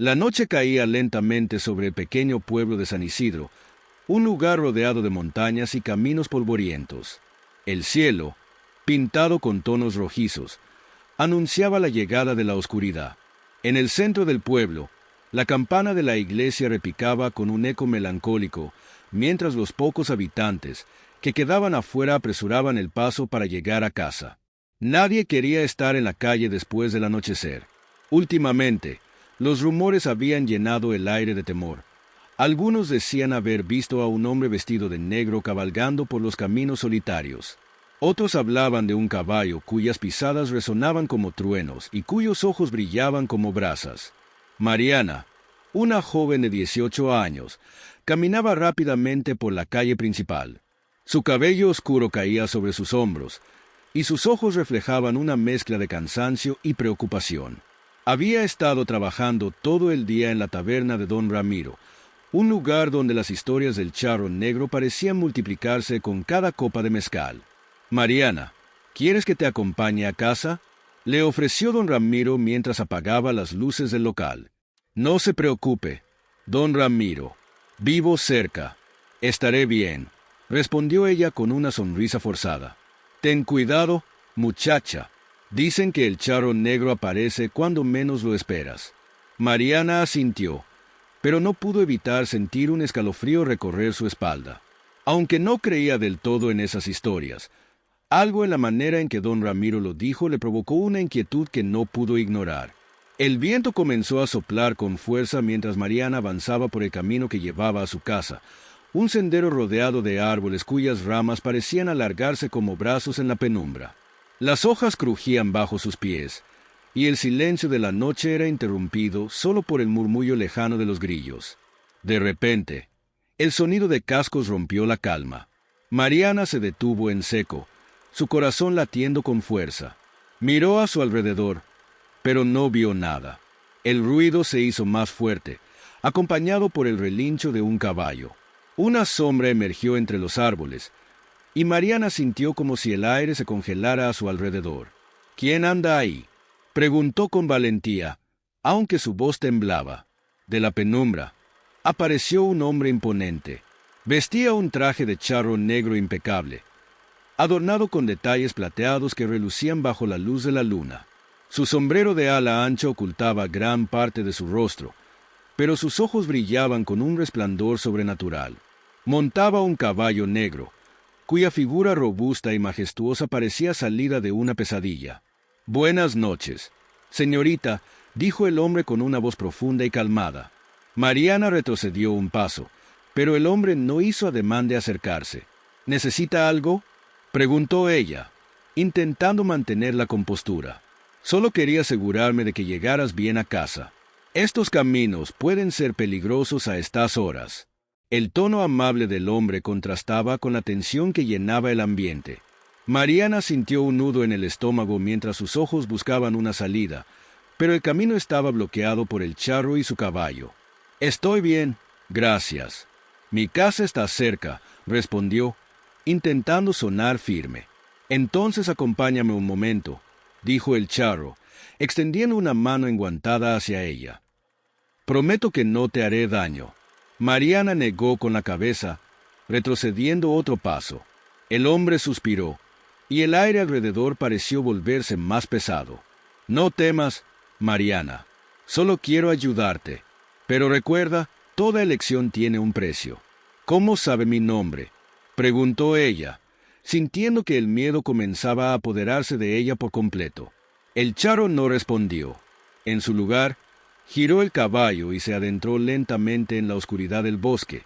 La noche caía lentamente sobre el pequeño pueblo de San Isidro, un lugar rodeado de montañas y caminos polvorientos. El cielo, pintado con tonos rojizos, anunciaba la llegada de la oscuridad. En el centro del pueblo, la campana de la iglesia repicaba con un eco melancólico, mientras los pocos habitantes que quedaban afuera apresuraban el paso para llegar a casa. Nadie quería estar en la calle después del anochecer. Últimamente, los rumores habían llenado el aire de temor. Algunos decían haber visto a un hombre vestido de negro cabalgando por los caminos solitarios. Otros hablaban de un caballo cuyas pisadas resonaban como truenos y cuyos ojos brillaban como brasas. Mariana, una joven de 18 años, caminaba rápidamente por la calle principal. Su cabello oscuro caía sobre sus hombros, y sus ojos reflejaban una mezcla de cansancio y preocupación. Había estado trabajando todo el día en la taberna de don Ramiro, un lugar donde las historias del charro negro parecían multiplicarse con cada copa de mezcal. «Mariana, ¿quieres que te acompañe a casa?», le ofreció don Ramiro mientras apagaba las luces del local. «No se preocupe, don Ramiro. Vivo cerca. Estaré bien», respondió ella con una sonrisa forzada. «Ten cuidado, muchacha. Dicen que el charro negro aparece cuando menos lo esperas». Mariana asintió, pero no pudo evitar sentir un escalofrío recorrer su espalda. Aunque no creía del todo en esas historias, algo en la manera en que don Ramiro lo dijo le provocó una inquietud que no pudo ignorar. El viento comenzó a soplar con fuerza mientras Mariana avanzaba por el camino que llevaba a su casa, un sendero rodeado de árboles cuyas ramas parecían alargarse como brazos en la penumbra. Las hojas crujían bajo sus pies, y el silencio de la noche era interrumpido solo por el murmullo lejano de los grillos. De repente, el sonido de cascos rompió la calma. Mariana se detuvo en seco, su corazón latiendo con fuerza. Miró a su alrededor, pero no vio nada. El ruido se hizo más fuerte, acompañado por el relincho de un caballo. Una sombra emergió entre los árboles, y Mariana sintió como si el aire se congelara a su alrededor. «¿Quién anda ahí?», preguntó con valentía, aunque su voz temblaba. De la penumbra apareció un hombre imponente. Vestía un traje de charro negro impecable, adornado con detalles plateados que relucían bajo la luz de la luna. Su sombrero de ala ancha ocultaba gran parte de su rostro, pero sus ojos brillaban con un resplandor sobrenatural. Montaba un caballo negro, cuya figura robusta y majestuosa parecía salida de una pesadilla. «Buenas noches, señorita», dijo el hombre con una voz profunda y calmada. Mariana retrocedió un paso, pero el hombre no hizo ademán de acercarse. «¿Necesita algo?», preguntó ella, intentando mantener la compostura. «Solo quería asegurarme de que llegaras bien a casa. Estos caminos pueden ser peligrosos a estas horas». El tono amable del hombre contrastaba con la tensión que llenaba el ambiente. Mariana sintió un nudo en el estómago mientras sus ojos buscaban una salida, pero el camino estaba bloqueado por el charro y su caballo. «Estoy bien, gracias. Mi casa está cerca», respondió, intentando sonar firme. «Entonces acompáñame un momento», dijo el charro, extendiendo una mano enguantada hacia ella. «Prometo que no te haré daño». Mariana negó con la cabeza, retrocediendo otro paso. El hombre suspiró, y el aire alrededor pareció volverse más pesado. «No temas, Mariana. Solo quiero ayudarte. Pero recuerda, toda elección tiene un precio». «¿Cómo sabe mi nombre?», preguntó ella, sintiendo que el miedo comenzaba a apoderarse de ella por completo. El charro no respondió. En su lugar, giró el caballo y se adentró lentamente en la oscuridad del bosque,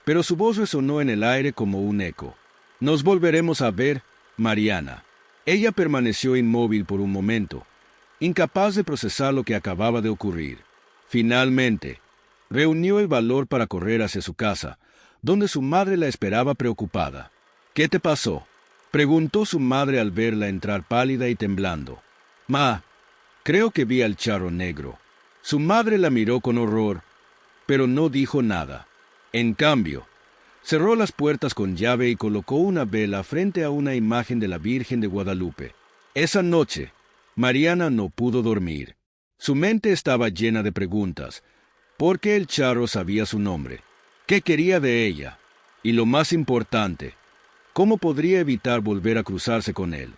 pero su voz resonó en el aire como un eco. «Nos volveremos a ver, Mariana». Ella permaneció inmóvil por un momento, incapaz de procesar lo que acababa de ocurrir. Finalmente, reunió el valor para correr hacia su casa, donde su madre la esperaba preocupada. «¿Qué te pasó?», preguntó su madre al verla entrar pálida y temblando. «Ma, creo que vi al charro negro». Su madre la miró con horror, pero no dijo nada. En cambio, cerró las puertas con llave y colocó una vela frente a una imagen de la Virgen de Guadalupe. Esa noche, Mariana no pudo dormir. Su mente estaba llena de preguntas. ¿Por qué el charro sabía su nombre? ¿Qué quería de ella? Y lo más importante, ¿cómo podría evitar volver a cruzarse con él?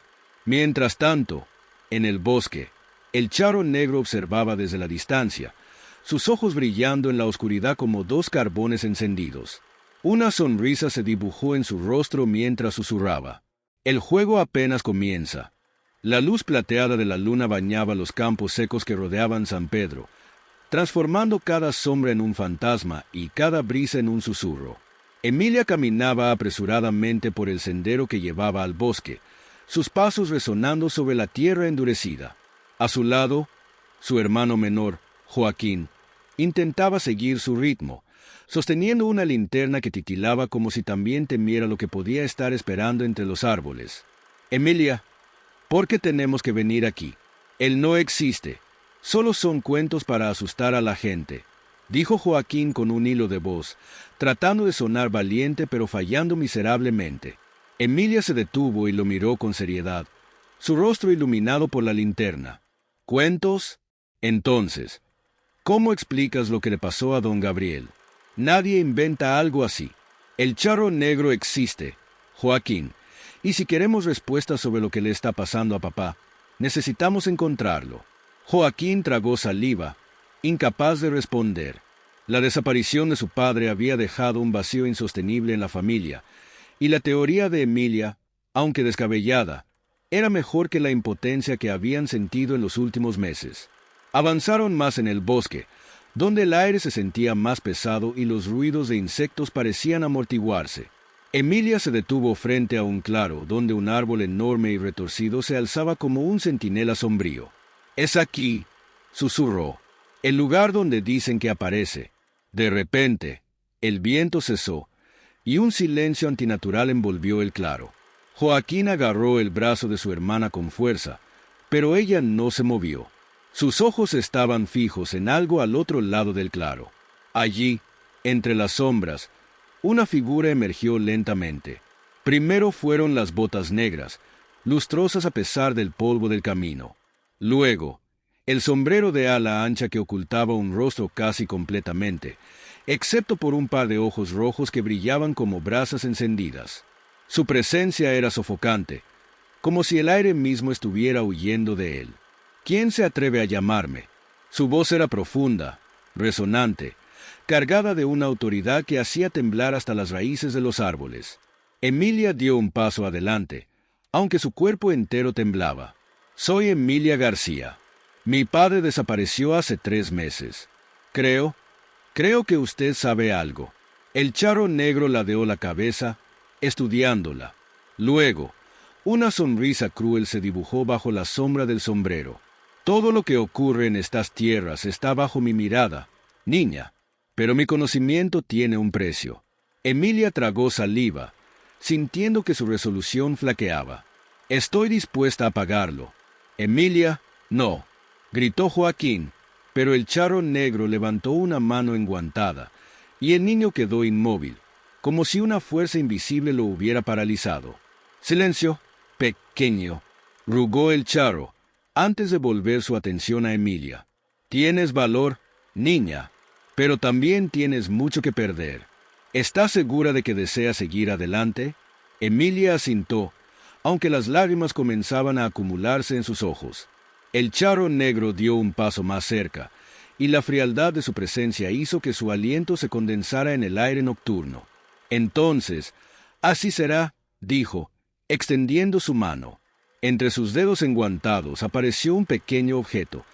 Mientras tanto, en el bosque, el charro negro observaba desde la distancia, sus ojos brillando en la oscuridad como dos carbones encendidos. Una sonrisa se dibujó en su rostro mientras susurraba. El juego apenas comienza. La luz plateada de la luna bañaba los campos secos que rodeaban San Pedro, transformando cada sombra en un fantasma y cada brisa en un susurro. Emilia caminaba apresuradamente por el sendero que llevaba al bosque, sus pasos resonando sobre la tierra endurecida. A su lado, su hermano menor, Joaquín, intentaba seguir su ritmo, sosteniendo una linterna que titilaba como si también temiera lo que podía estar esperando entre los árboles. Emilia, ¿por qué tenemos que venir aquí? Él no existe. Solo son cuentos para asustar a la gente, dijo Joaquín con un hilo de voz, tratando de sonar valiente pero fallando miserablemente. Emilia se detuvo y lo miró con seriedad, su rostro iluminado por la linterna. ¿Cuentos? Entonces, ¿cómo explicas lo que le pasó a don Gabriel? Nadie inventa algo así. El charro negro existe, Joaquín, y si queremos respuestas sobre lo que le está pasando a papá, necesitamos encontrarlo. Joaquín tragó saliva, incapaz de responder. La desaparición de su padre había dejado un vacío insostenible en la familia, y la teoría de Emilia, aunque descabellada, era mejor que la impotencia que habían sentido en los últimos meses. Avanzaron más en el bosque, donde el aire se sentía más pesado y los ruidos de insectos parecían amortiguarse. Emilia se detuvo frente a un claro, donde un árbol enorme y retorcido se alzaba como un centinela sombrío. «Es aquí», susurró, «el lugar donde dicen que aparece». De repente, el viento cesó, y un silencio antinatural envolvió el claro. Joaquín agarró el brazo de su hermana con fuerza, pero ella no se movió. Sus ojos estaban fijos en algo al otro lado del claro. Allí, entre las sombras, una figura emergió lentamente. Primero fueron las botas negras, lustrosas a pesar del polvo del camino. Luego, el sombrero de ala ancha que ocultaba un rostro casi completamente, excepto por un par de ojos rojos que brillaban como brasas encendidas. Su presencia era sofocante, como si el aire mismo estuviera huyendo de él. ¿Quién se atreve a llamarme? Su voz era profunda, resonante, cargada de una autoridad que hacía temblar hasta las raíces de los árboles. Emilia dio un paso adelante, aunque su cuerpo entero temblaba. «Soy Emilia García. Mi padre desapareció hace 3 meses. Creo que usted sabe algo». El charro negro ladeó la cabeza, estudiándola. Luego, una sonrisa cruel se dibujó bajo la sombra del sombrero. «Todo lo que ocurre en estas tierras está bajo mi mirada, niña, pero mi conocimiento tiene un precio». Emilia tragó saliva, sintiendo que su resolución flaqueaba. «Estoy dispuesta a pagarlo». «Emilia, no», gritó Joaquín, pero el charro negro levantó una mano enguantada, y el niño quedó inmóvil, como si una fuerza invisible lo hubiera paralizado. «Silencio, pequeño», rugó el charro, antes de volver su atención a Emilia. «Tienes valor, niña, pero también tienes mucho que perder. ¿Estás segura de que deseas seguir adelante?» Emilia asintió, aunque las lágrimas comenzaban a acumularse en sus ojos. El charro negro dio un paso más cerca, y la frialdad de su presencia hizo que su aliento se condensara en el aire nocturno. «Entonces, así será», dijo, extendiendo su mano. Entre sus dedos enguantados apareció un pequeño objeto,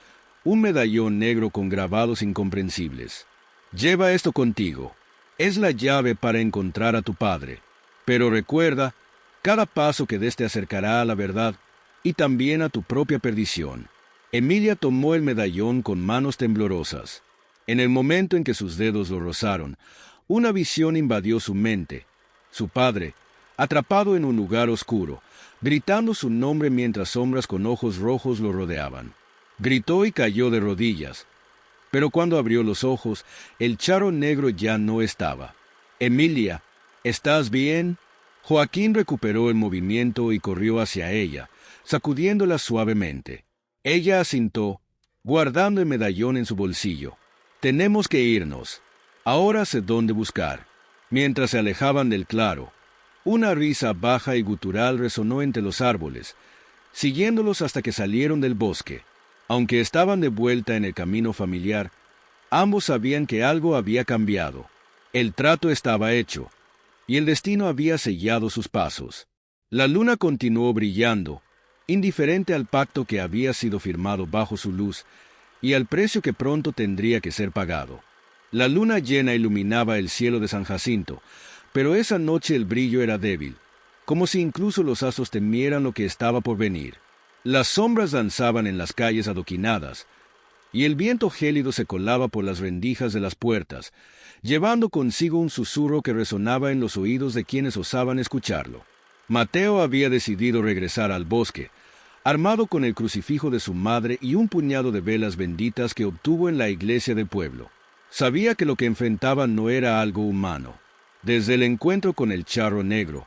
un medallón negro con grabados incomprensibles. «Lleva esto contigo. Es la llave para encontrar a tu padre. Pero recuerda, cada paso que des te acercará a la verdad y también a tu propia perdición». Emilia tomó el medallón con manos temblorosas. En el momento en que sus dedos lo rozaron, una visión invadió su mente. Su padre, atrapado en un lugar oscuro, gritando su nombre mientras sombras con ojos rojos lo rodeaban. Gritó y cayó de rodillas. Pero cuando abrió los ojos, el charro negro ya no estaba. «Emilia, ¿estás bien?» Joaquín recuperó el movimiento y corrió hacia ella, sacudiéndola suavemente. Ella asintió, guardando el medallón en su bolsillo. «Tenemos que irnos. Ahora sé dónde buscar». Mientras se alejaban del claro, una risa baja y gutural resonó entre los árboles, siguiéndolos hasta que salieron del bosque. Aunque estaban de vuelta en el camino familiar, ambos sabían que algo había cambiado. El trato estaba hecho, y el destino había sellado sus pasos. La luna continuó brillando, indiferente al pacto que había sido firmado bajo su luz y al precio que pronto tendría que ser pagado. La luna llena iluminaba el cielo de San Jacinto, pero esa noche el brillo era débil, como si incluso los astros temieran lo que estaba por venir. Las sombras danzaban en las calles adoquinadas, y el viento gélido se colaba por las rendijas de las puertas, llevando consigo un susurro que resonaba en los oídos de quienes osaban escucharlo. Mateo había decidido regresar al bosque, armado con el crucifijo de su madre y un puñado de velas benditas que obtuvo en la iglesia del pueblo. Sabía que lo que enfrentaba no era algo humano. Desde el encuentro con el charro negro,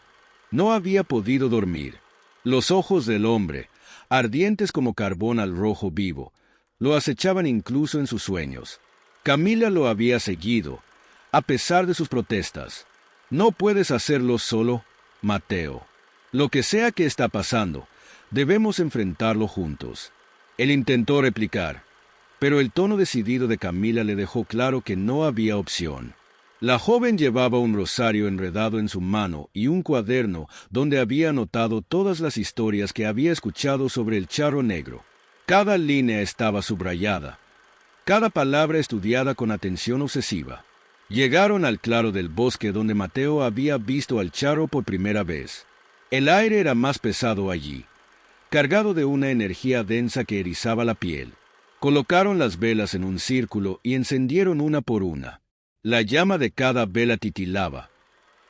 no había podido dormir. Los ojos del hombre, ardientes como carbón al rojo vivo, lo acechaban incluso en sus sueños. Camila lo había seguido, a pesar de sus protestas. «No puedes hacerlo solo, Mateo. Lo que sea que está pasando, debemos enfrentarlo juntos». Él intentó replicar, pero el tono decidido de Camila le dejó claro que no había opción. La joven llevaba un rosario enredado en su mano y un cuaderno donde había anotado todas las historias que había escuchado sobre el charro negro. Cada línea estaba subrayada, cada palabra estudiada con atención obsesiva. Llegaron al claro del bosque donde Mateo había visto al charro por primera vez. El aire era más pesado allí, cargado de una energía densa que erizaba la piel. Colocaron las velas en un círculo y encendieron una por una. La llama de cada vela titilaba,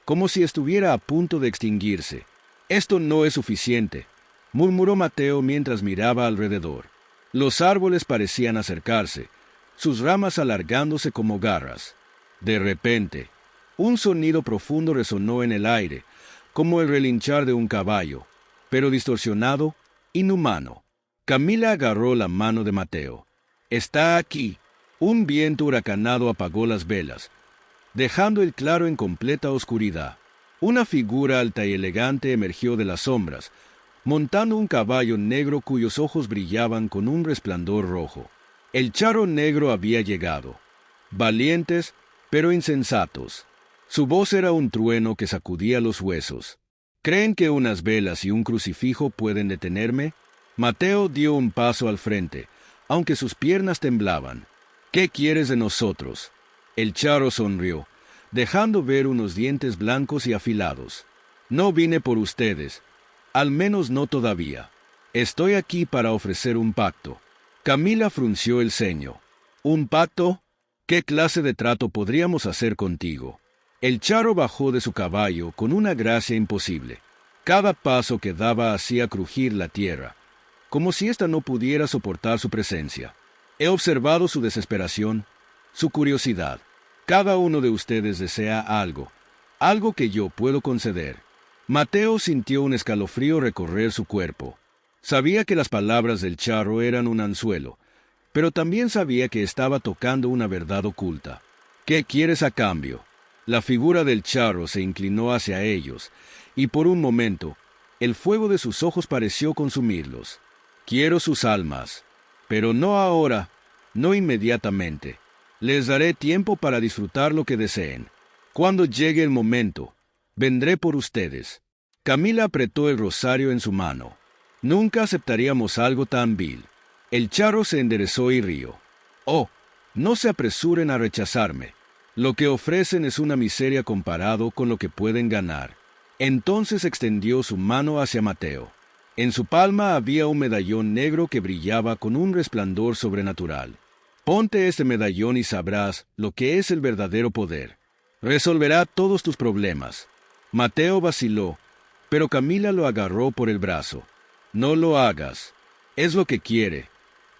como si estuviera a punto de extinguirse. «Esto no es suficiente», murmuró Mateo mientras miraba alrededor. Los árboles parecían acercarse, sus ramas alargándose como garras. De repente, un sonido profundo resonó en el aire, como el relinchar de un caballo, pero distorsionado, inhumano. Camila agarró la mano de Mateo. «Está aquí». Un viento huracanado apagó las velas, dejando el claro en completa oscuridad. Una figura alta y elegante emergió de las sombras, montando un caballo negro cuyos ojos brillaban con un resplandor rojo. El charro negro había llegado, valientes pero insensatos. Su voz era un trueno que sacudía los huesos. «¿Creen que unas velas y un crucifijo pueden detenerme?» Mateo dio un paso al frente, aunque sus piernas temblaban. «¿Qué quieres de nosotros?» El charro sonrió, dejando ver unos dientes blancos y afilados. «No vine por ustedes, al menos no todavía. Estoy aquí para ofrecer un pacto». Camila frunció el ceño. «¿Un pacto? ¿Qué clase de trato podríamos hacer contigo?» El charro bajó de su caballo con una gracia imposible. Cada paso que daba hacía crujir la tierra, como si ésta no pudiera soportar su presencia. «He observado su desesperación, su curiosidad. Cada uno de ustedes desea algo, algo que yo puedo conceder». Mateo sintió un escalofrío recorrer su cuerpo. Sabía que las palabras del charro eran un anzuelo, pero también sabía que estaba tocando una verdad oculta. «¿Qué quieres a cambio?» La figura del charro se inclinó hacia ellos, y por un momento, el fuego de sus ojos pareció consumirlos. «Quiero sus almas, pero no ahora, no inmediatamente. Les daré tiempo para disfrutar lo que deseen. Cuando llegue el momento, vendré por ustedes». Camila apretó el rosario en su mano. «Nunca aceptaríamos algo tan vil». El charro se enderezó y rió. «Oh, no se apresuren a rechazarme. Lo que ofrecen es una miseria comparado con lo que pueden ganar». Entonces extendió su mano hacia Mateo. En su palma había un medallón negro que brillaba con un resplandor sobrenatural. «Ponte este medallón y sabrás lo que es el verdadero poder. Resolverá todos tus problemas». Mateo vaciló, pero Camila lo agarró por el brazo. «No lo hagas. Es lo que quiere,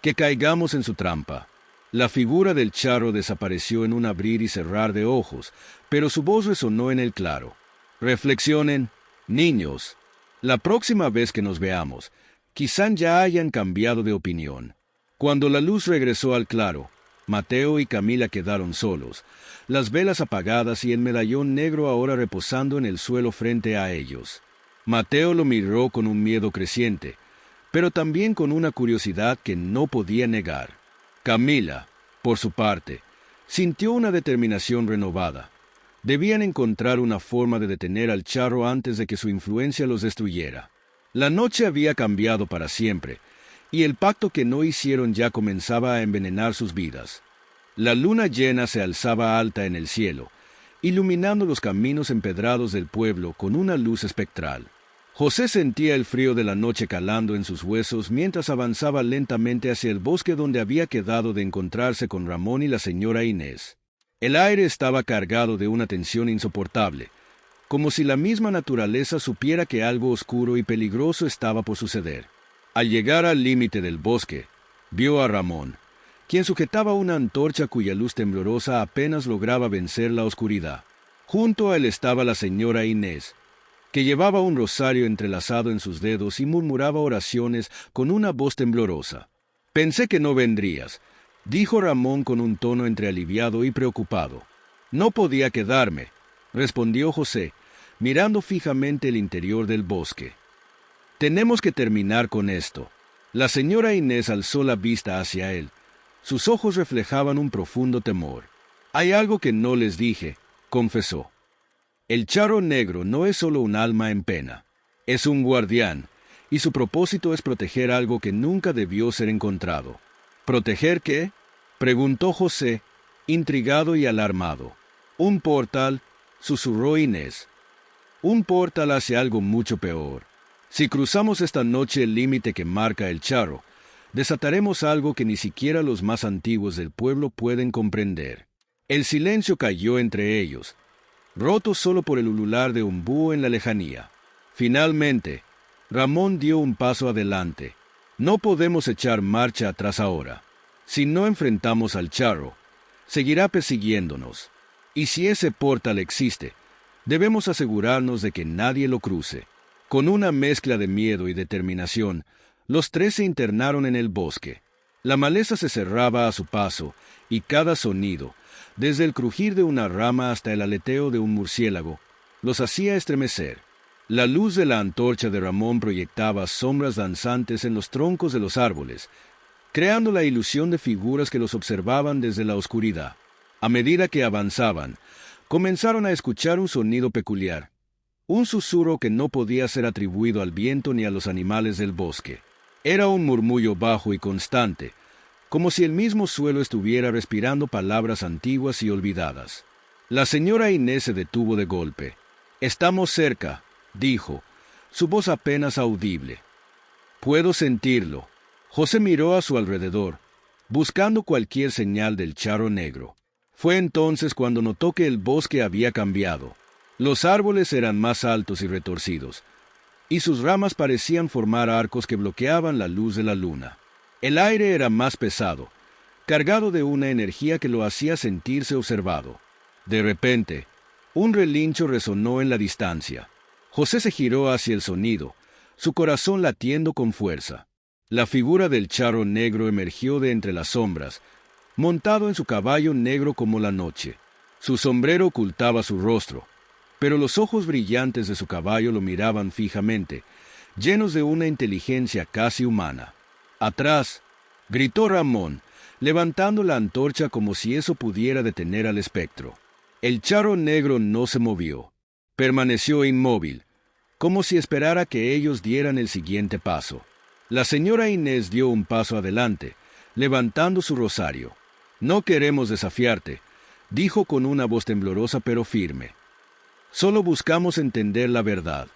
que caigamos en su trampa». La figura del charro desapareció en un abrir y cerrar de ojos, pero su voz resonó en el claro. «Reflexionen, niños. La próxima vez que nos veamos, quizá ya hayan cambiado de opinión. Cuando la luz regresó al claro, Mateo y Camila quedaron solos, las velas apagadas y el medallón negro ahora reposando en el suelo frente a ellos. Mateo lo miró con un miedo creciente, pero también con una curiosidad que no podía negar. Camila, por su parte, sintió una determinación renovada. Debían encontrar una forma de detener al charro antes de que su influencia los destruyera. La noche había cambiado para siempre, y el pacto que no hicieron ya comenzaba a envenenar sus vidas. La luna llena se alzaba alta en el cielo, iluminando los caminos empedrados del pueblo con una luz espectral. José sentía el frío de la noche calando en sus huesos mientras avanzaba lentamente hacia el bosque donde había quedado de encontrarse con Ramón y la señora Inés. El aire estaba cargado de una tensión insoportable, como si la misma naturaleza supiera que algo oscuro y peligroso estaba por suceder. Al llegar al límite del bosque, vio a Ramón, quien sujetaba una antorcha cuya luz temblorosa apenas lograba vencer la oscuridad. Junto a él estaba la señora Inés, que llevaba un rosario entrelazado en sus dedos y murmuraba oraciones con una voz temblorosa. «Pensé que no vendrías», dijo Ramón con un tono entre aliviado y preocupado. «No podía quedarme», respondió José, mirando fijamente el interior del bosque. «Tenemos que terminar con esto». La señora Inés alzó la vista hacia él. Sus ojos reflejaban un profundo temor. «Hay algo que no les dije», confesó. «El charro negro no es solo un alma en pena. Es un guardián, y su propósito es proteger algo que nunca debió ser encontrado». «¿Proteger qué?», preguntó José, intrigado y alarmado. «Un portal», susurró Inés. «Un portal hacia algo mucho peor. Si cruzamos esta noche el límite que marca el charro, desataremos algo que ni siquiera los más antiguos del pueblo pueden comprender». El silencio cayó entre ellos, roto solo por el ulular de un búho en la lejanía. Finalmente, Ramón dio un paso adelante. «No podemos echar marcha atrás ahora. Si no enfrentamos al charro, seguirá persiguiéndonos. Y si ese portal existe, debemos asegurarnos de que nadie lo cruce». Con una mezcla de miedo y determinación, los tres se internaron en el bosque. La maleza se cerraba a su paso, y cada sonido, desde el crujir de una rama hasta el aleteo de un murciélago, los hacía estremecer. La luz de la antorcha de Ramón proyectaba sombras danzantes en los troncos de los árboles, creando la ilusión de figuras que los observaban desde la oscuridad. A medida que avanzaban, comenzaron a escuchar un sonido peculiar, un susurro que no podía ser atribuido al viento ni a los animales del bosque. Era un murmullo bajo y constante, como si el mismo suelo estuviera respirando palabras antiguas y olvidadas. La señora Inés se detuvo de golpe. «Estamos cerca», dijo, su voz apenas audible. «Puedo sentirlo». José miró a su alrededor, buscando cualquier señal del charro negro. Fue entonces cuando notó que el bosque había cambiado. Los árboles eran más altos y retorcidos, y sus ramas parecían formar arcos que bloqueaban la luz de la luna. El aire era más pesado, cargado de una energía que lo hacía sentirse observado. De repente, un relincho resonó en la distancia. José se giró hacia el sonido, su corazón latiendo con fuerza. La figura del charro negro emergió de entre las sombras, montado en su caballo negro como la noche. Su sombrero ocultaba su rostro, pero los ojos brillantes de su caballo lo miraban fijamente, llenos de una inteligencia casi humana. «Atrás», gritó Ramón, levantando la antorcha como si eso pudiera detener al espectro. El charro negro no se movió. Permaneció inmóvil, como si esperara que ellos dieran el siguiente paso. La señora Inés dio un paso adelante, levantando su rosario. «No queremos desafiarte», dijo con una voz temblorosa pero firme. «Solo buscamos entender la verdad».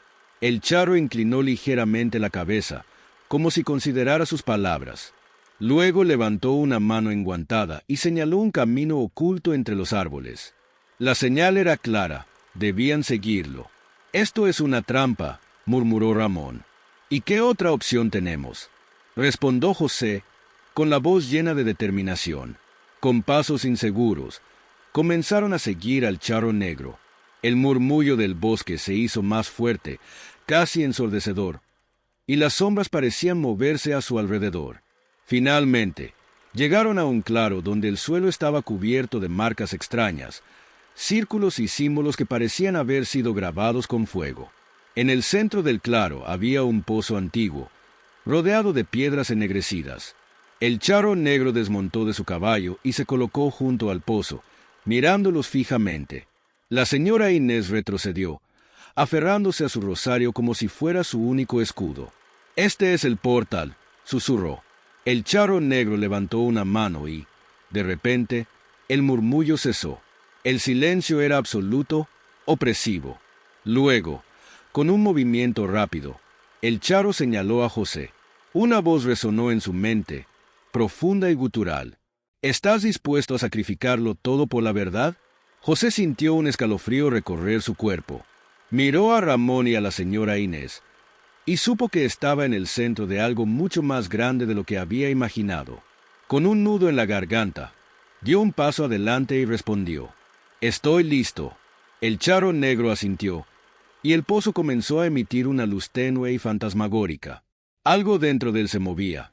El charro inclinó ligeramente la cabeza, como si considerara sus palabras. Luego levantó una mano enguantada y señaló un camino oculto entre los árboles. La señal era clara, debían seguirlo. «Esto es una trampa», murmuró Ramón. «¿Y qué otra opción tenemos?», respondió José, con la voz llena de determinación. Con pasos inseguros, comenzaron a seguir al charro negro. El murmullo del bosque se hizo más fuerte, casi ensordecedor, y las sombras parecían moverse a su alrededor. Finalmente, Llegaron a un claro donde el suelo estaba cubierto de marcas extrañas, círculos y símbolos que parecían haber sido grabados con fuego. En el centro del claro había un pozo antiguo, rodeado de piedras ennegrecidas. El charro negro desmontó de su caballo y se colocó junto al pozo, mirándolos fijamente. La señora Inés retrocedió, aferrándose a su rosario como si fuera su único escudo. «Este es el portal», susurró. El charro negro levantó una mano y, de repente, el murmullo cesó. El silencio era absoluto, opresivo. Luego, con un movimiento rápido, el charro señaló a José. Una voz resonó en su mente, profunda y gutural. «¿Estás dispuesto a sacrificarlo todo por la verdad?» José sintió un escalofrío recorrer su cuerpo. Miró a Ramón y a la señora Inés, y supo que estaba en el centro de algo mucho más grande de lo que había imaginado. Con un nudo en la garganta, dio un paso adelante y respondió: «Estoy listo». El charro negro asintió, y el pozo comenzó a emitir una luz tenue y fantasmagórica. Algo dentro de él se movía,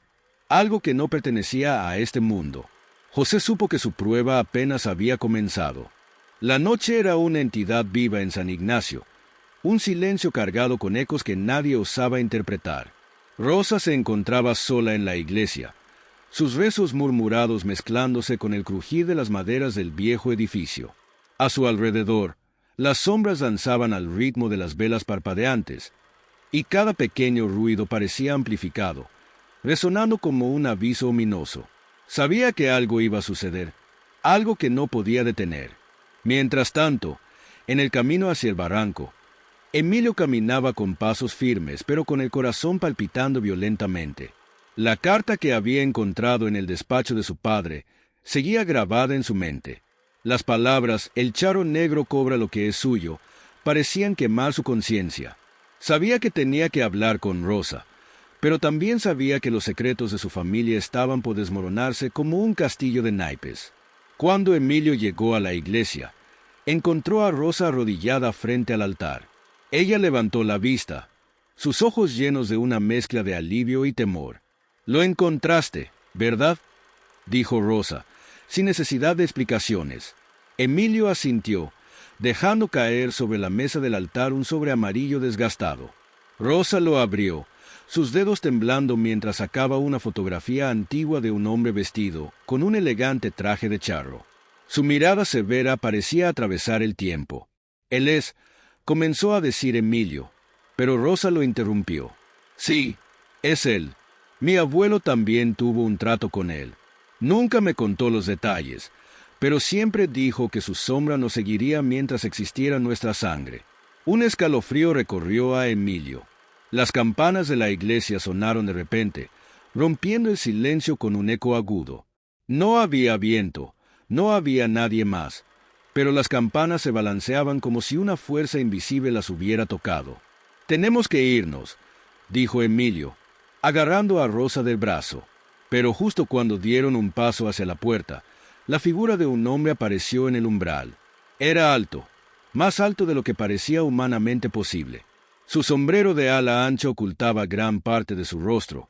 algo que no pertenecía a este mundo. José supo que su prueba apenas había comenzado. La noche era una entidad viva en San Ignacio, un silencio cargado con ecos que nadie osaba interpretar. Rosa se encontraba sola en la iglesia, sus rezos murmurados mezclándose con el crujir de las maderas del viejo edificio. A su alrededor, las sombras danzaban al ritmo de las velas parpadeantes, y cada pequeño ruido parecía amplificado, resonando como un aviso ominoso. Sabía que algo iba a suceder, algo que no podía detener. Mientras tanto, en el camino hacia el barranco, Emilio caminaba con pasos firmes, pero con el corazón palpitando violentamente. La carta que había encontrado en el despacho de su padre seguía grabada en su mente. Las palabras «el charro negro cobra lo que es suyo» parecían quemar su conciencia. Sabía que tenía que hablar con Rosa, pero también sabía que los secretos de su familia estaban por desmoronarse como un castillo de naipes. Cuando Emilio llegó a la iglesia, encontró a Rosa arrodillada frente al altar. Ella levantó la vista, sus ojos llenos de una mezcla de alivio y temor. «Lo encontraste, ¿verdad?», dijo Rosa, sin necesidad de explicaciones. Emilio asintió, dejando caer sobre la mesa del altar un sobre amarillo desgastado. Rosa lo abrió, sus dedos temblando mientras sacaba una fotografía antigua de un hombre vestido con un elegante traje de charro. Su mirada severa parecía atravesar el tiempo. «Él es», comenzó a decir Emilio, pero Rosa lo interrumpió. «Sí, es él. Mi abuelo también tuvo un trato con él. Nunca me contó los detalles, pero siempre dijo que su sombra nos seguiría mientras existiera nuestra sangre». Un escalofrío recorrió a Emilio. Las campanas de la iglesia sonaron de repente, rompiendo el silencio con un eco agudo. No había viento, no había nadie más, pero las campanas se balanceaban como si una fuerza invisible las hubiera tocado. «Tenemos que irnos», dijo Emilio, agarrando a Rosa del brazo. Pero justo cuando dieron un paso hacia la puerta, la figura de un hombre apareció en el umbral. Era alto, más alto de lo que parecía humanamente posible. Su sombrero de ala ancha ocultaba gran parte de su rostro,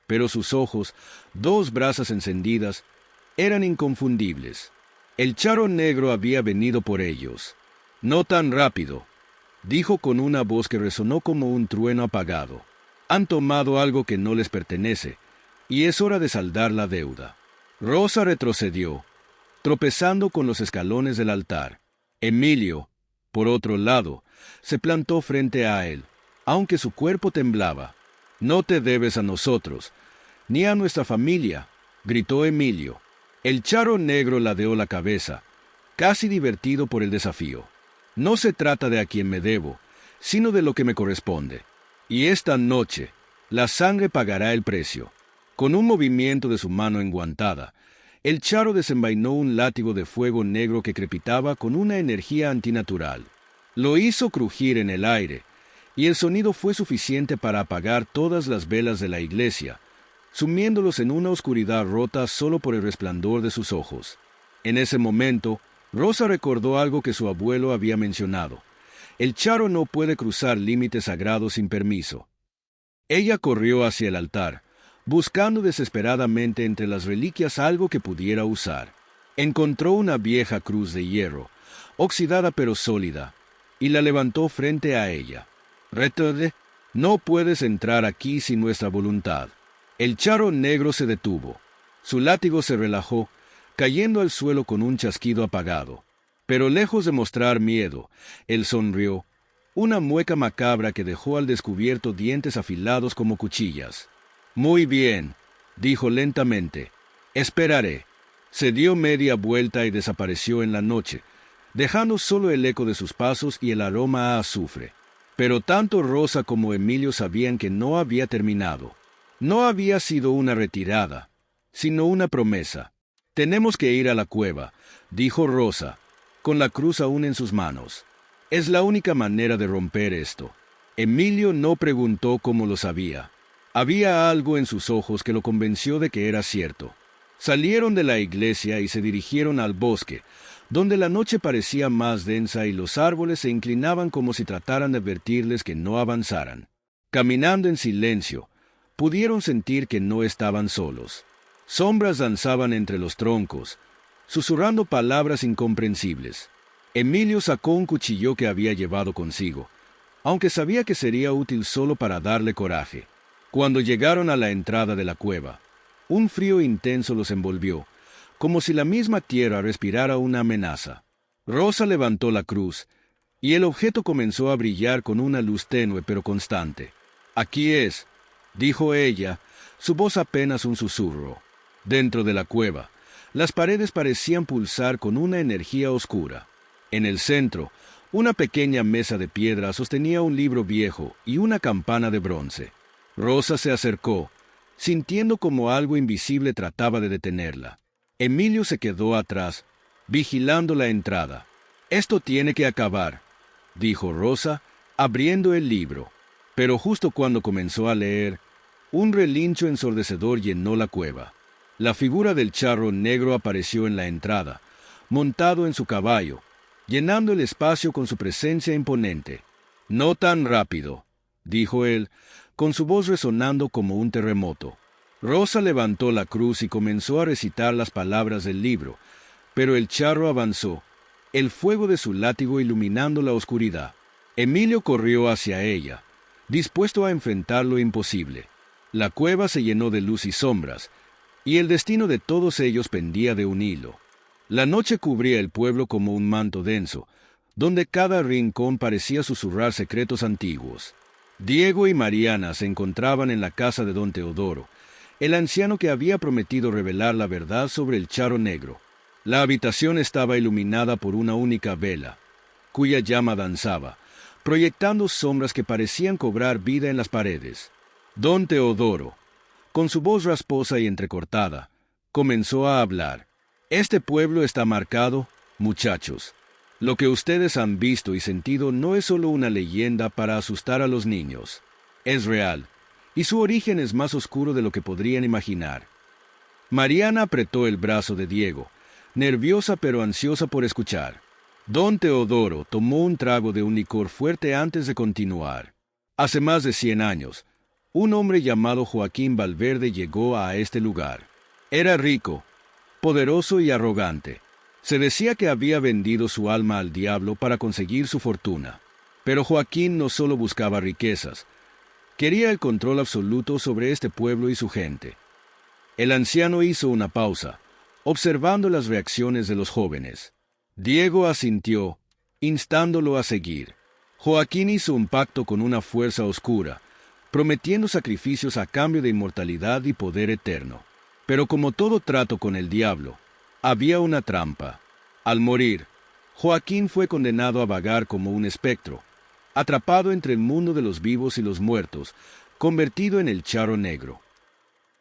pero sus ojos, dos brasas encendidas, eran inconfundibles. El charro negro había venido por ellos. «No tan rápido», dijo con una voz que resonó como un trueno apagado. «Han tomado algo que no les pertenece, y es hora de saldar la deuda». Rosa retrocedió, tropezando con los escalones del altar. Emilio, por otro lado, se plantó frente a él, aunque su cuerpo temblaba. «No te debes a nosotros, ni a nuestra familia», gritó Emilio. El charro negro ladeó la cabeza, casi divertido por el desafío. «No se trata de a quien me debo, sino de lo que me corresponde. Y esta noche, la sangre pagará el precio». Con un movimiento de su mano enguantada, el charro desenvainó un látigo de fuego negro que crepitaba con una energía antinatural. Lo hizo crujir en el aire, y el sonido fue suficiente para apagar todas las velas de la iglesia, sumiéndolos en una oscuridad rota solo por el resplandor de sus ojos. En ese momento, Rosa recordó algo que su abuelo había mencionado. El charro no puede cruzar límites sagrados sin permiso. Ella corrió hacia el altar, buscando desesperadamente entre las reliquias algo que pudiera usar. Encontró una vieja cruz de hierro, oxidada pero sólida, y la levantó frente a ella. «Retode, no puedes entrar aquí sin nuestra voluntad». El charro negro se detuvo. Su látigo se relajó, cayendo al suelo con un chasquido apagado. Pero lejos de mostrar miedo, él sonrió, una mueca macabra que dejó al descubierto dientes afilados como cuchillas. «Muy bien», dijo lentamente. «Esperaré». Se dio media vuelta y desapareció en la noche, dejando solo el eco de sus pasos y el aroma a azufre. Pero tanto Rosa como Emilio sabían que no había terminado. No había sido una retirada, sino una promesa. «Tenemos que ir a la cueva», dijo Rosa, con la cruz aún en sus manos. «Es la única manera de romper esto». Emilio no preguntó cómo lo sabía. Había algo en sus ojos que lo convenció de que era cierto. Salieron de la iglesia y se dirigieron al bosque, donde la noche parecía más densa y los árboles se inclinaban como si trataran de advertirles que no avanzaran. Caminando en silencio, pudieron sentir que no estaban solos. Sombras danzaban entre los troncos, susurrando palabras incomprensibles. Emilio sacó un cuchillo que había llevado consigo, aunque sabía que sería útil solo para darle coraje. Cuando llegaron a la entrada de la cueva, un frío intenso los envolvió, como si la misma tierra respirara una amenaza. Rosa levantó la cruz, y el objeto comenzó a brillar con una luz tenue pero constante. «Aquí es», dijo ella, su voz apenas un susurro. Dentro de la cueva, las paredes parecían pulsar con una energía oscura. En el centro, una pequeña mesa de piedra sostenía un libro viejo y una campana de bronce. Rosa se acercó, sintiendo como algo invisible trataba de detenerla. Emilio se quedó atrás, vigilando la entrada. «Esto tiene que acabar», dijo Rosa, abriendo el libro. Pero justo cuando comenzó a leer, un relincho ensordecedor llenó la cueva. La figura del charro negro apareció en la entrada, montado en su caballo, llenando el espacio con su presencia imponente. «No tan rápido», dijo él, con su voz resonando como un terremoto. Rosa levantó la cruz y comenzó a recitar las palabras del libro, pero el charro avanzó, el fuego de su látigo iluminando la oscuridad. Emilio corrió hacia ella, dispuesto a enfrentar lo imposible. La cueva se llenó de luz y sombras, y el destino de todos ellos pendía de un hilo. La noche cubría el pueblo como un manto denso, donde cada rincón parecía susurrar secretos antiguos. Diego y Mariana se encontraban en la casa de don Teodoro, el anciano que había prometido revelar la verdad sobre el charro negro. La habitación estaba iluminada por una única vela, cuya llama danzaba, proyectando sombras que parecían cobrar vida en las paredes. Don Teodoro, con su voz rasposa y entrecortada, comenzó a hablar. «Este pueblo está marcado, muchachos. Lo que ustedes han visto y sentido no es solo una leyenda para asustar a los niños. Es real, y su origen es más oscuro de lo que podrían imaginar». Mariana apretó el brazo de Diego, nerviosa pero ansiosa por escuchar. Don Teodoro tomó un trago de un licor fuerte antes de continuar. Hace más de 100 años, un hombre llamado Joaquín Valverde llegó a este lugar. Era rico, poderoso y arrogante. Se decía que había vendido su alma al diablo para conseguir su fortuna. Pero Joaquín no solo buscaba riquezas, quería el control absoluto sobre este pueblo y su gente. El anciano hizo una pausa, observando las reacciones de los jóvenes. Diego asintió, instándolo a seguir. Joaquín hizo un pacto con una fuerza oscura, prometiendo sacrificios a cambio de inmortalidad y poder eterno. Pero como todo trato con el diablo, había una trampa. Al morir, Joaquín fue condenado a vagar como un espectro, atrapado entre el mundo de los vivos y los muertos, convertido en el charro negro.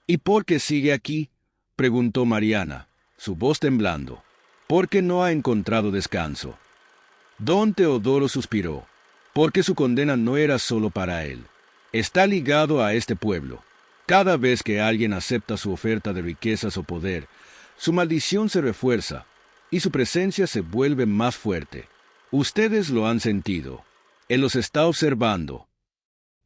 «¿Y por qué sigue aquí?», preguntó Mariana, su voz temblando. «¿Por qué no ha encontrado descanso?». Don Teodoro suspiró, porque su condena no era solo para él. Está ligado a este pueblo. Cada vez que alguien acepta su oferta de riquezas o poder, su maldición se refuerza y su presencia se vuelve más fuerte. Ustedes lo han sentido. Él los está observando.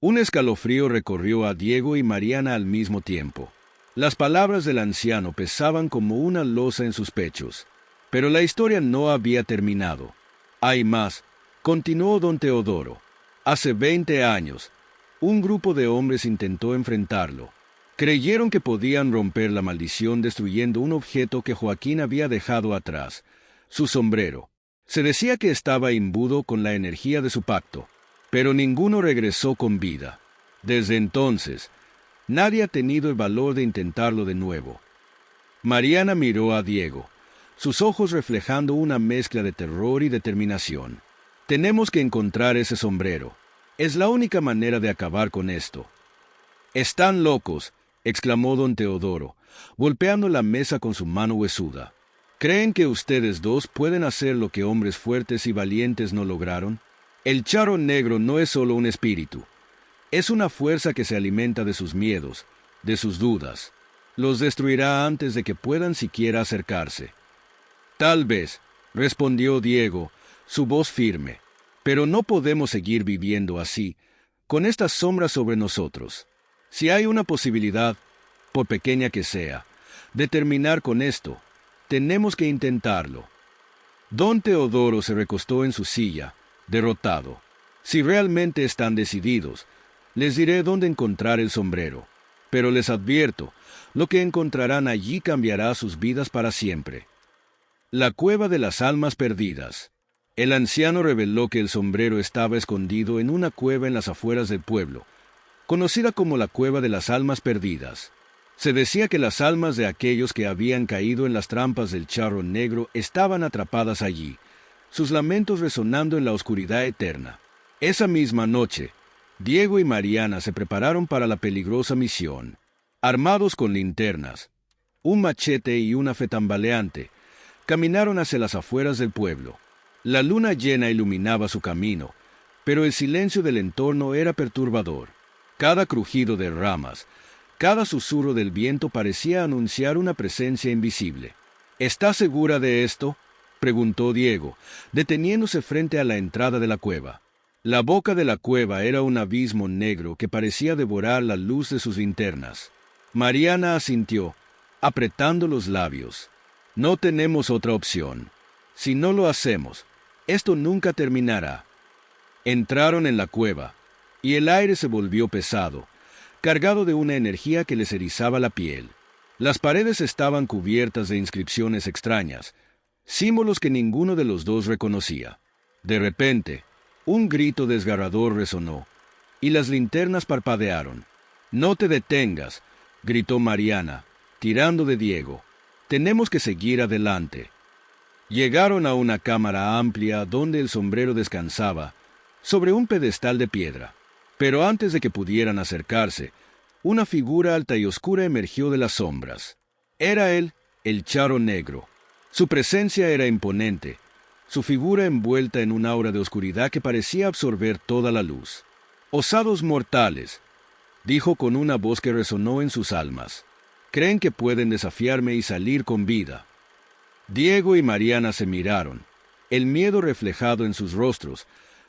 Un escalofrío recorrió a Diego y Mariana al mismo tiempo. Las palabras del anciano pesaban como una losa en sus pechos. Pero la historia no había terminado. Hay más, continuó don Teodoro. Hace 20 años, un grupo de hombres intentó enfrentarlo. Creyeron que podían romper la maldición destruyendo un objeto que Joaquín había dejado atrás, su sombrero. Se decía que estaba imbuido con la energía de su pacto, pero ninguno regresó con vida. Desde entonces, nadie ha tenido el valor de intentarlo de nuevo. Mariana miró a Diego, sus ojos reflejando una mezcla de terror y determinación. Tenemos que encontrar ese sombrero. Es la única manera de acabar con esto. «Están locos», exclamó don Teodoro, golpeando la mesa con su mano huesuda. «¿Creen que ustedes dos pueden hacer lo que hombres fuertes y valientes no lograron? El charro negro no es solo un espíritu. Es una fuerza que se alimenta de sus miedos, de sus dudas. Los destruirá antes de que puedan siquiera acercarse». «Tal vez», respondió Diego, su voz firme, «pero no podemos seguir viviendo así, con estas sombras sobre nosotros. Si hay una posibilidad, por pequeña que sea, de terminar con esto, tenemos que intentarlo». Don Teodoro se recostó en su silla, derrotado. «Si realmente están decididos, les diré dónde encontrar el sombrero. Pero les advierto, lo que encontrarán allí cambiará sus vidas para siempre». La cueva de las almas perdidas. El anciano reveló que el sombrero estaba escondido en una cueva en las afueras del pueblo, conocida como la Cueva de las Almas Perdidas. Se decía que las almas de aquellos que habían caído en las trampas del charro negro estaban atrapadas allí, sus lamentos resonando en la oscuridad eterna. Esa misma noche, Diego y Mariana se prepararon para la peligrosa misión. Armados con linternas, un machete y una fe tambaleante, caminaron hacia las afueras del pueblo. La luna llena iluminaba su camino, pero el silencio del entorno era perturbador. Cada crujido de ramas, cada susurro del viento parecía anunciar una presencia invisible. «¿Estás segura de esto?», preguntó Diego, deteniéndose frente a la entrada de la cueva. La boca de la cueva era un abismo negro que parecía devorar la luz de sus linternas. Mariana asintió, apretando los labios. «No tenemos otra opción. Si no lo hacemos, esto nunca terminará». Entraron en la cueva, y el aire se volvió pesado, cargado de una energía que les erizaba la piel. Las paredes estaban cubiertas de inscripciones extrañas, símbolos que ninguno de los dos reconocía. De repente, un grito desgarrador resonó, y las linternas parpadearon. «No te detengas», gritó Mariana, tirando de Diego. «Tenemos que seguir adelante». Llegaron a una cámara amplia donde el sombrero descansaba, sobre un pedestal de piedra. Pero antes de que pudieran acercarse, una figura alta y oscura emergió de las sombras. Era él, el charro negro. Su presencia era imponente, su figura envuelta en un aura de oscuridad que parecía absorber toda la luz. «Osados mortales», dijo con una voz que resonó en sus almas. «Creen que pueden desafiarme y salir con vida». Diego y Mariana se miraron, el miedo reflejado en sus rostros,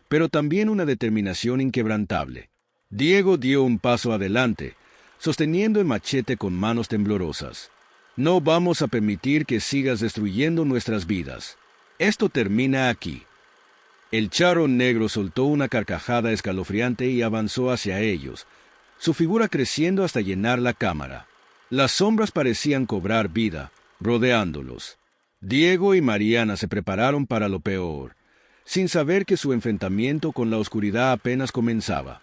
pero también una determinación inquebrantable. Diego dio un paso adelante, sosteniendo el machete con manos temblorosas. «No vamos a permitir que sigas destruyendo nuestras vidas. Esto termina aquí». El charro negro soltó una carcajada escalofriante y avanzó hacia ellos, su figura creciendo hasta llenar la cámara. Las sombras parecían cobrar vida, rodeándolos. Diego y Mariana se prepararon para lo peor, sin saber que su enfrentamiento con la oscuridad apenas comenzaba.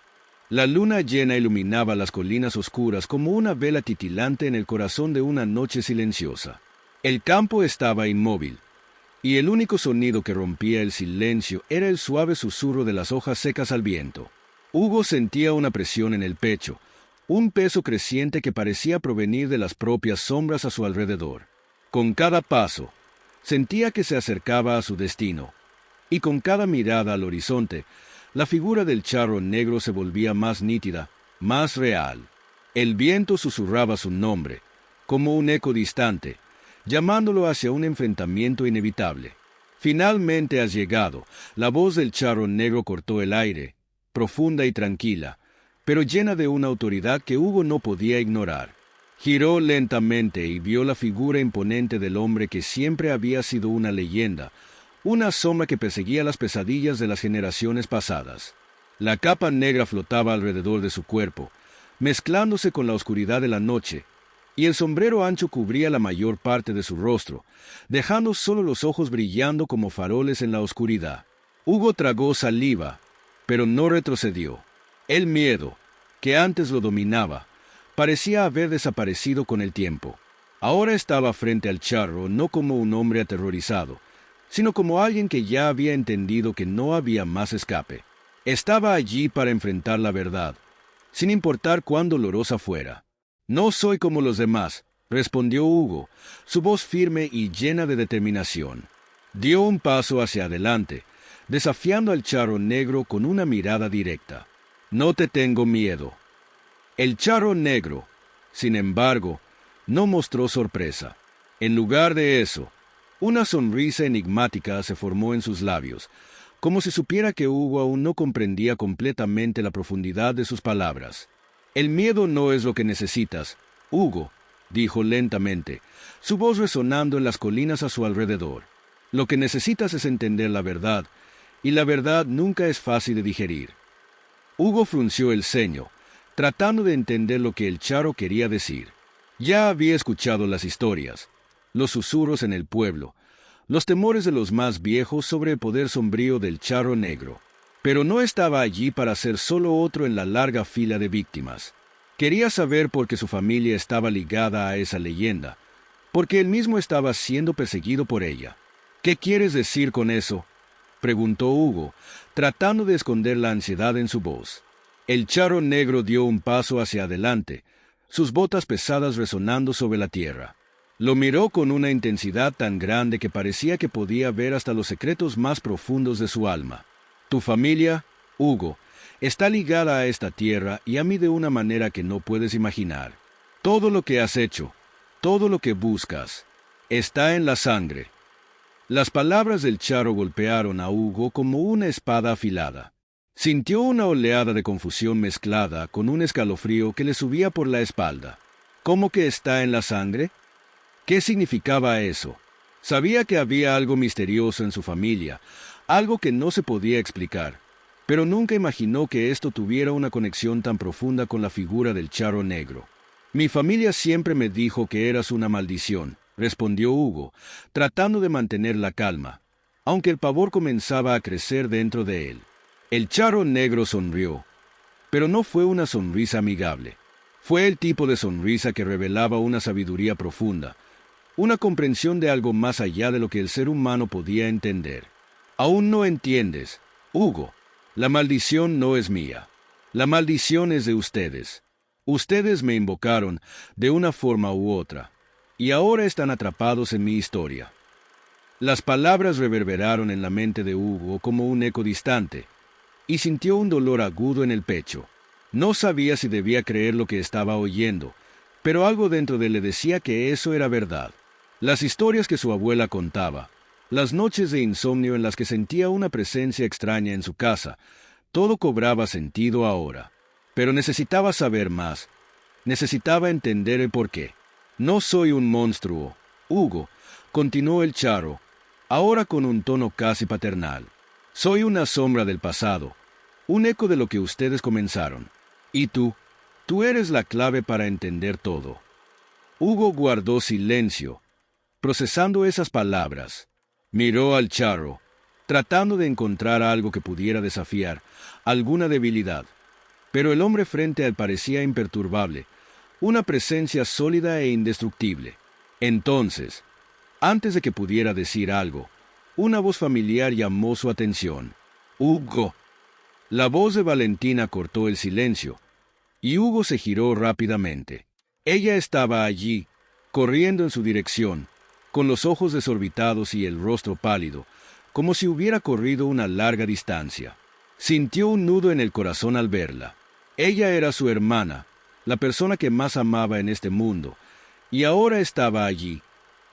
La luna llena iluminaba las colinas oscuras como una vela titilante en el corazón de una noche silenciosa. El campo estaba inmóvil, y el único sonido que rompía el silencio era el suave susurro de las hojas secas al viento. Hugo sentía una presión en el pecho, un peso creciente que parecía provenir de las propias sombras a su alrededor. Con cada paso, sentía que se acercaba a su destino, y con cada mirada al horizonte, la figura del charro negro se volvía más nítida, más real. El viento susurraba su nombre, como un eco distante, llamándolo hacia un enfrentamiento inevitable. «Finalmente has llegado», la voz del charro negro cortó el aire, profunda y tranquila, pero llena de una autoridad que Hugo no podía ignorar. Giró lentamente y vio la figura imponente del hombre que siempre había sido una leyenda, una sombra que perseguía las pesadillas de las generaciones pasadas. La capa negra flotaba alrededor de su cuerpo, mezclándose con la oscuridad de la noche, y el sombrero ancho cubría la mayor parte de su rostro, dejando solo los ojos brillando como faroles en la oscuridad. Hugo tragó saliva, pero no retrocedió. El miedo, que antes lo dominaba, parecía haber desaparecido con el tiempo. Ahora estaba frente al charro no como un hombre aterrorizado, sino como alguien que ya había entendido que no había más escape. Estaba allí para enfrentar la verdad, sin importar cuán dolorosa fuera. «No soy como los demás», respondió Hugo, su voz firme y llena de determinación. Dio un paso hacia adelante, desafiando al charro negro con una mirada directa. «No te tengo miedo». El charro negro, sin embargo, no mostró sorpresa. En lugar de eso, una sonrisa enigmática se formó en sus labios, como si supiera que Hugo aún no comprendía completamente la profundidad de sus palabras. «El miedo no es lo que necesitas, Hugo», dijo lentamente, su voz resonando en las colinas a su alrededor. «Lo que necesitas es entender la verdad, y la verdad nunca es fácil de digerir». Hugo frunció el ceño, tratando de entender lo que el charro quería decir. Ya había escuchado las historias, los susurros en el pueblo, los temores de los más viejos sobre el poder sombrío del charro negro. Pero no estaba allí para ser solo otro en la larga fila de víctimas. Quería saber por qué su familia estaba ligada a esa leyenda, porque él mismo estaba siendo perseguido por ella. «¿Qué quieres decir con eso?», preguntó Hugo, tratando de esconder la ansiedad en su voz. El charro negro dio un paso hacia adelante, sus botas pesadas resonando sobre la tierra. Lo miró con una intensidad tan grande que parecía que podía ver hasta los secretos más profundos de su alma. «Tu familia, Hugo, está ligada a esta tierra y a mí de una manera que no puedes imaginar. Todo lo que has hecho, todo lo que buscas, está en la sangre». Las palabras del charro golpearon a Hugo como una espada afilada. Sintió una oleada de confusión mezclada con un escalofrío que le subía por la espalda. ¿Cómo que está en la sangre? ¿Qué significaba eso? Sabía que había algo misterioso en su familia, algo que no se podía explicar, pero nunca imaginó que esto tuviera una conexión tan profunda con la figura del charro negro. «Mi familia siempre me dijo que eras una maldición», respondió Hugo, tratando de mantener la calma, aunque el pavor comenzaba a crecer dentro de él. El charro negro sonrió, pero no fue una sonrisa amigable. Fue el tipo de sonrisa que revelaba una sabiduría profunda, una comprensión de algo más allá de lo que el ser humano podía entender. «Aún no entiendes, Hugo. La maldición no es mía. La maldición es de ustedes. Ustedes me invocaron de una forma u otra, y ahora están atrapados en mi historia». Las palabras reverberaron en la mente de Hugo como un eco distante, y sintió un dolor agudo en el pecho. No sabía si debía creer lo que estaba oyendo, pero algo dentro de él le decía que eso era verdad. Las historias que su abuela contaba, las noches de insomnio en las que sentía una presencia extraña en su casa, todo cobraba sentido ahora. Pero necesitaba saber más. Necesitaba entender el porqué. «No soy un monstruo, Hugo», continuó el charro, ahora con un tono casi paternal. «Soy una sombra del pasado, un eco de lo que ustedes comenzaron. Y tú eres la clave para entender todo». Hugo guardó silencio, procesando esas palabras. Miró al charro, tratando de encontrar algo que pudiera desafiar, alguna debilidad. Pero el hombre frente a él parecía imperturbable, una presencia sólida e indestructible. Entonces, antes de que pudiera decir algo, una voz familiar llamó su atención. «Hugo». La voz de Valentina cortó el silencio, y Hugo se giró rápidamente. Ella estaba allí, corriendo en su dirección, con los ojos desorbitados y el rostro pálido, como si hubiera corrido una larga distancia. Sintió un nudo en el corazón al verla. Ella era su hermana, la persona que más amaba en este mundo, y ahora estaba allí,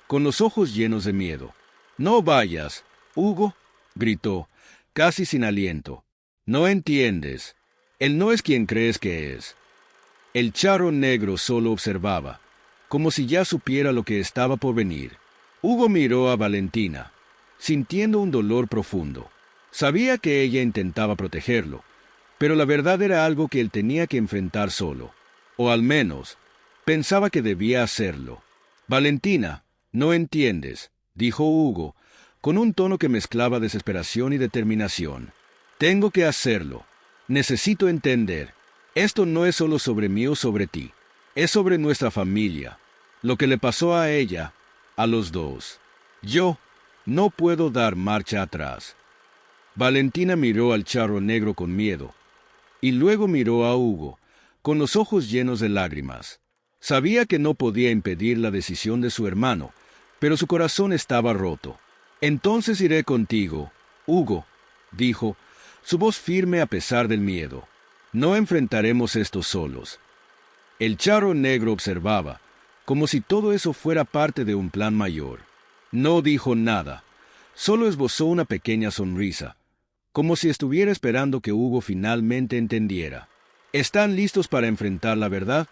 con los ojos llenos de miedo. «No vayas, Hugo», gritó, casi sin aliento. «No entiendes. Él no es quien crees que es. El charro negro solo observaba, como si ya supiera lo que estaba por venir. Hugo miró a Valentina, sintiendo un dolor profundo. Sabía que ella intentaba protegerlo, pero la verdad era algo que él tenía que enfrentar solo. O al menos, pensaba que debía hacerlo. Valentina, no entiendes, dijo Hugo, con un tono que mezclaba desesperación y determinación. Tengo que hacerlo. Necesito entender. Esto no es solo sobre mí o sobre ti. Es sobre nuestra familia. Lo que le pasó a ella, a los dos. Yo no puedo dar marcha atrás. Valentina miró al charro negro con miedo, y luego miró a Hugo, con los ojos llenos de lágrimas. Sabía que no podía impedir la decisión de su hermano, pero su corazón estaba roto. Entonces iré contigo, Hugo, dijo, su voz firme a pesar del miedo. No enfrentaremos esto solos. El charro negro observaba, como si todo eso fuera parte de un plan mayor. No dijo nada, solo esbozó una pequeña sonrisa, como si estuviera esperando que Hugo finalmente entendiera. ¿Están listos para enfrentar la verdad?,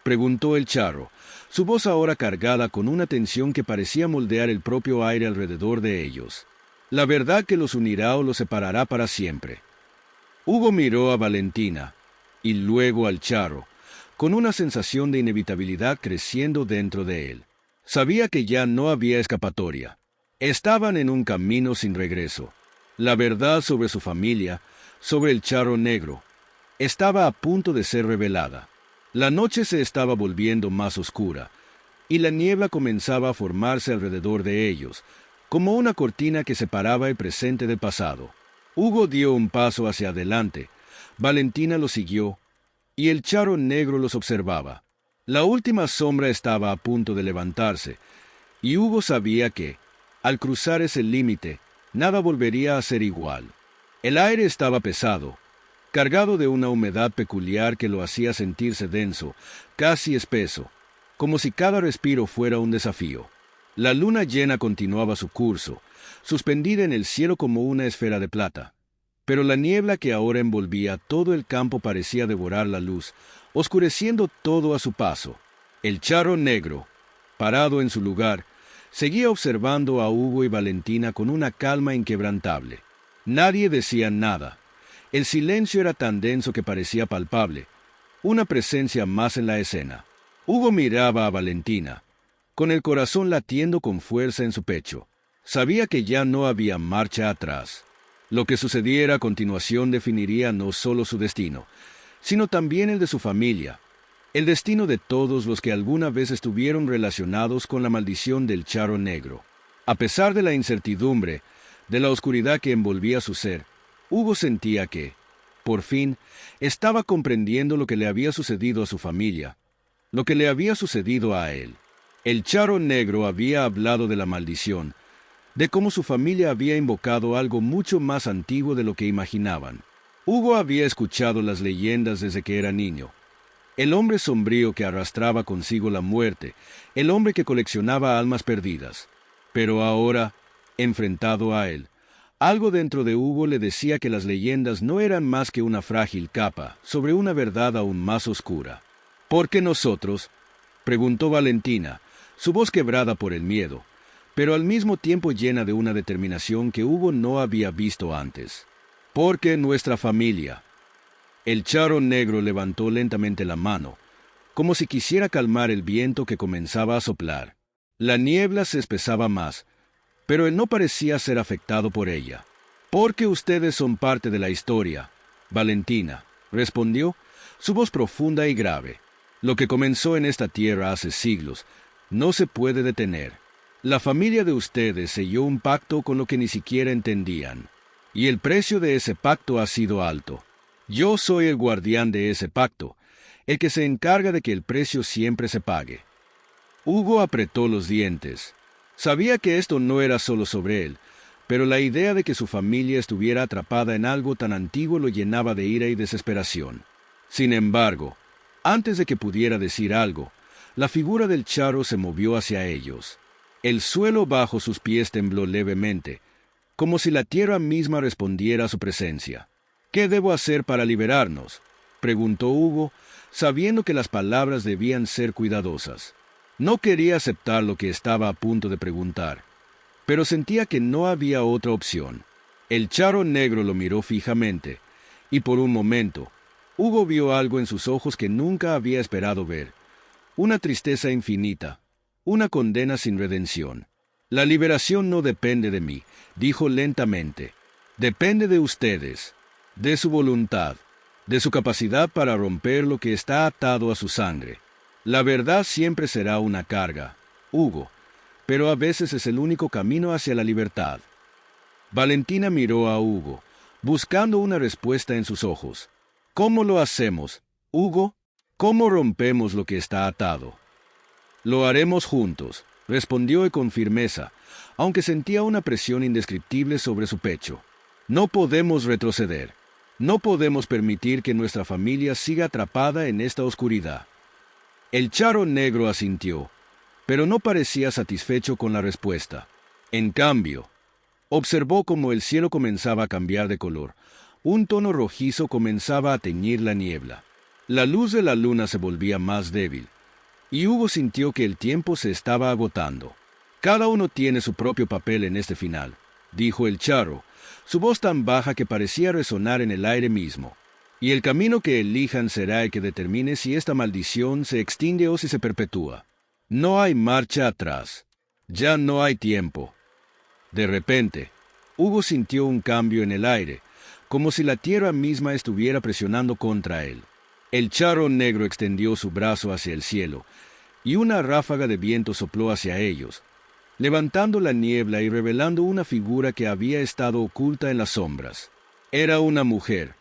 preguntó el charro, su voz ahora cargada con una tensión que parecía moldear el propio aire alrededor de ellos. La verdad que los unirá o los separará para siempre. Hugo miró a Valentina, y luego al charro, con una sensación de inevitabilidad creciendo dentro de él. Sabía que ya no había escapatoria. Estaban en un camino sin regreso. La verdad sobre su familia, sobre el charro negro, estaba a punto de ser revelada. La noche se estaba volviendo más oscura, y la niebla comenzaba a formarse alrededor de ellos, como una cortina que separaba el presente del pasado. Hugo dio un paso hacia adelante, Valentina lo siguió, y el charro negro los observaba. La última sombra estaba a punto de levantarse, y Hugo sabía que, al cruzar ese límite, nada volvería a ser igual. El aire estaba pesado, cargado de una humedad peculiar que lo hacía sentirse denso, casi espeso, como si cada respiro fuera un desafío. La luna llena continuaba su curso, suspendida en el cielo como una esfera de plata. Pero la niebla que ahora envolvía todo el campo parecía devorar la luz, oscureciendo todo a su paso. El charro negro, parado en su lugar, seguía observando a Hugo y Valentina con una calma inquebrantable. Nadie decía nada. El silencio era tan denso que parecía palpable, una presencia más en la escena. Hugo miraba a Valentina, con el corazón latiendo con fuerza en su pecho. Sabía que ya no había marcha atrás. Lo que sucediera a continuación definiría no solo su destino, sino también el de su familia, el destino de todos los que alguna vez estuvieron relacionados con la maldición del charro negro. A pesar de la incertidumbre, de la oscuridad que envolvía su ser, Hugo sentía que, por fin, estaba comprendiendo lo que le había sucedido a su familia, lo que le había sucedido a él. El charro negro había hablado de la maldición, de cómo su familia había invocado algo mucho más antiguo de lo que imaginaban. Hugo había escuchado las leyendas desde que era niño. El hombre sombrío que arrastraba consigo la muerte, el hombre que coleccionaba almas perdidas. Pero ahora, enfrentado a él, algo dentro de Hugo le decía que las leyendas no eran más que una frágil capa sobre una verdad aún más oscura. ¿Por qué nosotros?, preguntó Valentina, su voz quebrada por el miedo, pero al mismo tiempo llena de una determinación que Hugo no había visto antes. Porque nuestra familia. El charro negro levantó lentamente la mano, como si quisiera calmar el viento que comenzaba a soplar. La niebla se espesaba más, pero él no parecía ser afectado por ella. Porque ustedes son parte de la historia, Valentina, respondió, su voz profunda y grave. Lo que comenzó en esta tierra hace siglos no se puede detener. La familia de ustedes selló un pacto con lo que ni siquiera entendían, y el precio de ese pacto ha sido alto. Yo soy el guardián de ese pacto, el que se encarga de que el precio siempre se pague. Hugo apretó los dientes. Sabía que esto no era solo sobre él, pero la idea de que su familia estuviera atrapada en algo tan antiguo lo llenaba de ira y desesperación. Sin embargo, antes de que pudiera decir algo, la figura del charro se movió hacia ellos. El suelo bajo sus pies tembló levemente, como si la tierra misma respondiera a su presencia. ¿Qué debo hacer para liberarnos?, preguntó Hugo, sabiendo que las palabras debían ser cuidadosas. No quería aceptar lo que estaba a punto de preguntar, pero sentía que no había otra opción. El charro negro lo miró fijamente, y por un momento, Hugo vio algo en sus ojos que nunca había esperado ver. Una tristeza infinita, una condena sin redención. La liberación no depende de mí, dijo lentamente. Depende de ustedes, de su voluntad, de su capacidad para romper lo que está atado a su sangre. La verdad siempre será una carga, Hugo, pero a veces es el único camino hacia la libertad. Valentina miró a Hugo, buscando una respuesta en sus ojos. ¿Cómo lo hacemos, Hugo? ¿Cómo rompemos lo que está atado? Lo haremos juntos, respondió con firmeza, aunque sentía una presión indescriptible sobre su pecho. No podemos retroceder. No podemos permitir que nuestra familia siga atrapada en esta oscuridad. El charro negro asintió, pero no parecía satisfecho con la respuesta. En cambio, observó cómo el cielo comenzaba a cambiar de color. Un tono rojizo comenzaba a teñir la niebla. La luz de la luna se volvía más débil, y Hugo sintió que el tiempo se estaba agotando. Cada uno tiene su propio papel en este final, dijo el charro, su voz tan baja que parecía resonar en el aire mismo. Y el camino que elijan será el que determine si esta maldición se extingue o si se perpetúa. No hay marcha atrás. Ya no hay tiempo. De repente, Hugo sintió un cambio en el aire, como si la tierra misma estuviera presionando contra él. El charro negro extendió su brazo hacia el cielo, y una ráfaga de viento sopló hacia ellos, levantando la niebla y revelando una figura que había estado oculta en las sombras. Era una mujer,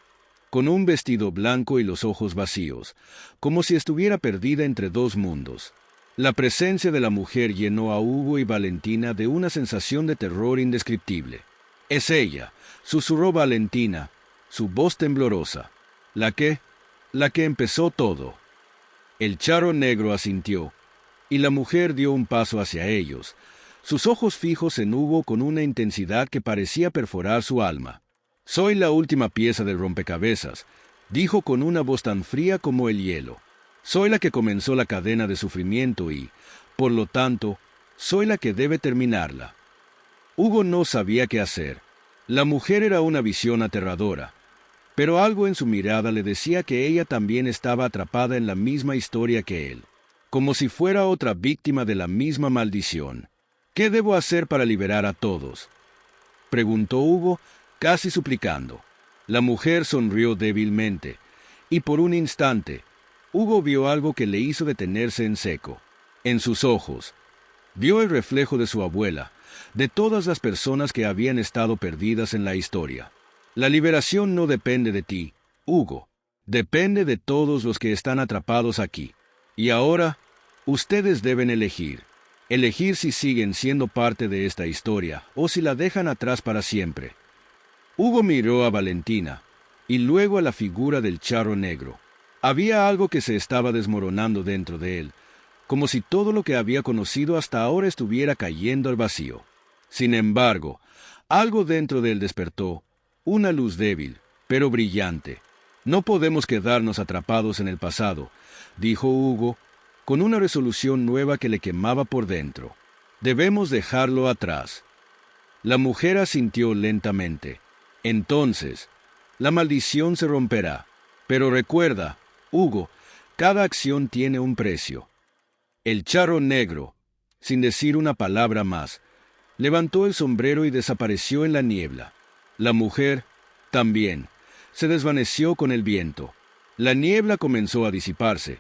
con un vestido blanco y los ojos vacíos, como si estuviera perdida entre dos mundos. La presencia de la mujer llenó a Hugo y Valentina de una sensación de terror indescriptible. «Es ella», susurró Valentina, su voz temblorosa. La que empezó todo». El charro negro asintió, y la mujer dio un paso hacia ellos, sus ojos fijos en Hugo con una intensidad que parecía perforar su alma. «Soy la última pieza del rompecabezas», dijo con una voz tan fría como el hielo. «Soy la que comenzó la cadena de sufrimiento y, por lo tanto, soy la que debe terminarla». Hugo no sabía qué hacer. La mujer era una visión aterradora, pero algo en su mirada le decía que ella también estaba atrapada en la misma historia que él, como si fuera otra víctima de la misma maldición. «¿Qué debo hacer para liberar a todos?», preguntó Hugo, casi suplicando. La mujer sonrió débilmente, y por un instante, Hugo vio algo que le hizo detenerse en seco. En sus ojos, vio el reflejo de su abuela, de todas las personas que habían estado perdidas en la historia. «La liberación no depende de ti, Hugo. Depende de todos los que están atrapados aquí. Y ahora, ustedes deben elegir. Elegir si siguen siendo parte de esta historia o si la dejan atrás para siempre». Hugo miró a Valentina y luego a la figura del charro negro. Había algo que se estaba desmoronando dentro de él, como si todo lo que había conocido hasta ahora estuviera cayendo al vacío. Sin embargo, algo dentro de él despertó, una luz débil, pero brillante. «No podemos quedarnos atrapados en el pasado», dijo Hugo, con una resolución nueva que le quemaba por dentro. «Debemos dejarlo atrás». La mujer asintió lentamente. «Entonces, la maldición se romperá. Pero recuerda, Hugo, cada acción tiene un precio». El charro negro, sin decir una palabra más, levantó el sombrero y desapareció en la niebla. La mujer, también, se desvaneció con el viento. La niebla comenzó a disiparse,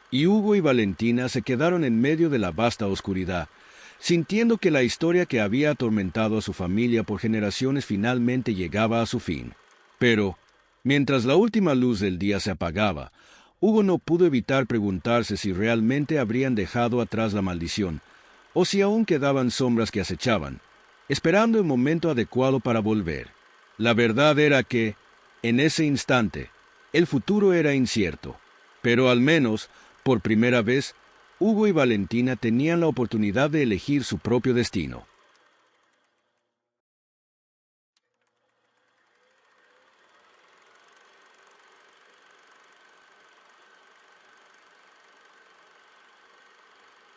y Hugo y Valentina se quedaron en medio de la vasta oscuridad, sintiendo que la historia que había atormentado a su familia por generaciones finalmente llegaba a su fin. Pero, mientras la última luz del día se apagaba, Hugo no pudo evitar preguntarse si realmente habrían dejado atrás la maldición, o si aún quedaban sombras que acechaban, esperando el momento adecuado para volver. La verdad era que, en ese instante, el futuro era incierto, pero al menos, por primera vez, Hugo y Valentina tenían la oportunidad de elegir su propio destino.